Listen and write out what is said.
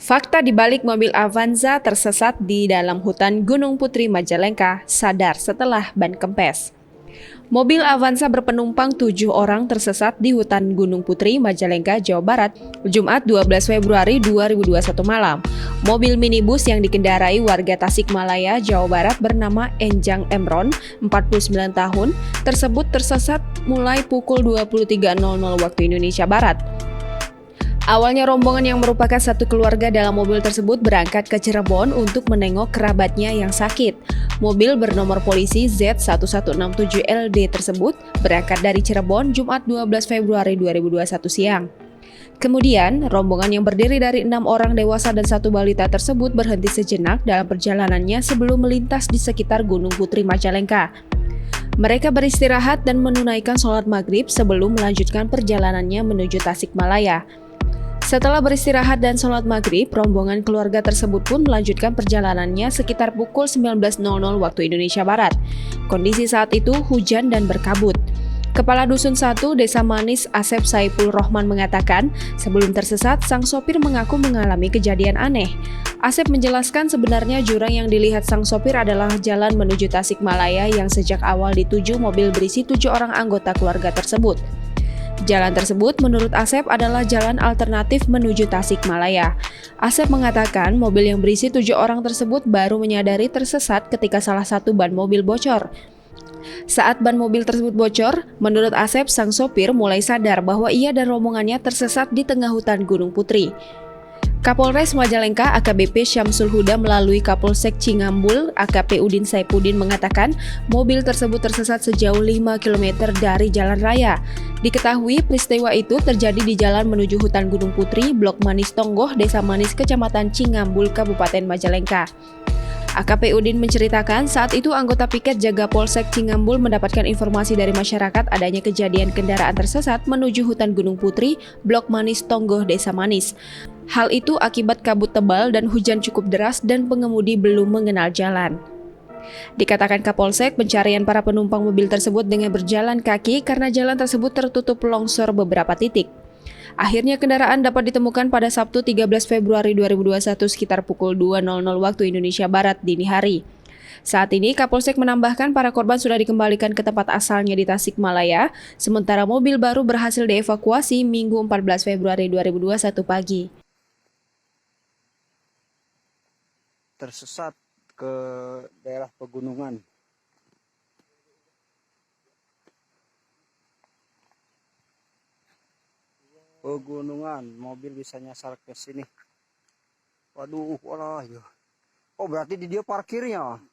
Fakta di balik mobil Avanza tersesat di dalam hutan Gunung Putri Majalengka sadar setelah ban kempes. Mobil Avanza berpenumpang 7 orang tersesat di hutan Gunung Putri Majalengka, Jawa Barat, Jumat 12 Februari 2021 malam. Mobil minibus yang dikendarai warga Tasikmalaya, Jawa Barat bernama Enjang Emron, 49 tahun, tersebut tersesat mulai pukul 23.00 waktu Indonesia Barat. Awalnya rombongan yang merupakan satu keluarga dalam mobil tersebut berangkat ke Cirebon untuk menengok kerabatnya yang sakit. Mobil bernomor polisi Z1167LD tersebut berangkat dari Cirebon Jumat 12 Februari 2021 siang. Kemudian, rombongan yang berdiri dari 6 orang dewasa dan 1 balita tersebut berhenti sejenak dalam perjalanannya sebelum melintas di sekitar Gunung Putri Majalengka. Mereka beristirahat dan menunaikan sholat maghrib sebelum melanjutkan perjalanannya menuju Tasikmalaya. Setelah beristirahat dan sholat maghrib, rombongan keluarga tersebut pun melanjutkan perjalanannya sekitar pukul 19.00 waktu Indonesia Barat. Kondisi saat itu hujan dan berkabut. Kepala Dusun 1 Desa Manis Asep Saipul Rohman mengatakan, sebelum tersesat, sang sopir mengaku mengalami kejadian aneh. Asep menjelaskan sebenarnya jurang yang dilihat sang sopir adalah jalan menuju Tasikmalaya yang sejak awal dituju mobil berisi 7 orang anggota keluarga tersebut. Jalan tersebut menurut Asep adalah jalan alternatif menuju Tasikmalaya. Asep mengatakan mobil yang berisi 7 orang tersebut baru menyadari tersesat ketika salah satu ban mobil bocor. Saat ban mobil tersebut bocor, menurut Asep sang sopir mulai sadar bahwa ia dan rombongannya tersesat di tengah hutan Gunung Putri. Kapolres Majalengka AKBP Syamsul Huda melalui Kapolsek Cingambul AKP Udin Saipudin mengatakan mobil tersebut tersesat sejauh 5 km dari jalan raya. Diketahui peristiwa itu terjadi di jalan menuju hutan Gunung Putri, Blok Manis Tonggoh, Desa Manis, Kecamatan Cingambul, Kabupaten Majalengka. AKP Udin menceritakan saat itu anggota piket jaga Polsek Cingambul mendapatkan informasi dari masyarakat adanya kejadian kendaraan tersesat menuju hutan Gunung Putri, Blok Manis Tonggoh, Desa Manis. Hal itu akibat kabut tebal dan hujan cukup deras dan pengemudi belum mengenal jalan. Dikatakan Kapolsek, pencarian para penumpang mobil tersebut dengan berjalan kaki karena jalan tersebut tertutup longsor beberapa titik. Akhirnya kendaraan dapat ditemukan pada Sabtu 13 Februari 2021 sekitar pukul 2.00 waktu Indonesia Barat dini hari. Saat ini Kapolsek menambahkan para korban sudah dikembalikan ke tempat asalnya di Tasikmalaya, sementara mobil baru berhasil dievakuasi Minggu 14 Februari 2021 pagi. Tersesat ke daerah pegunungan. Mobil bisa nyasar ke sini. Waduh, walah ya. Oh, berarti di dia parkirnya.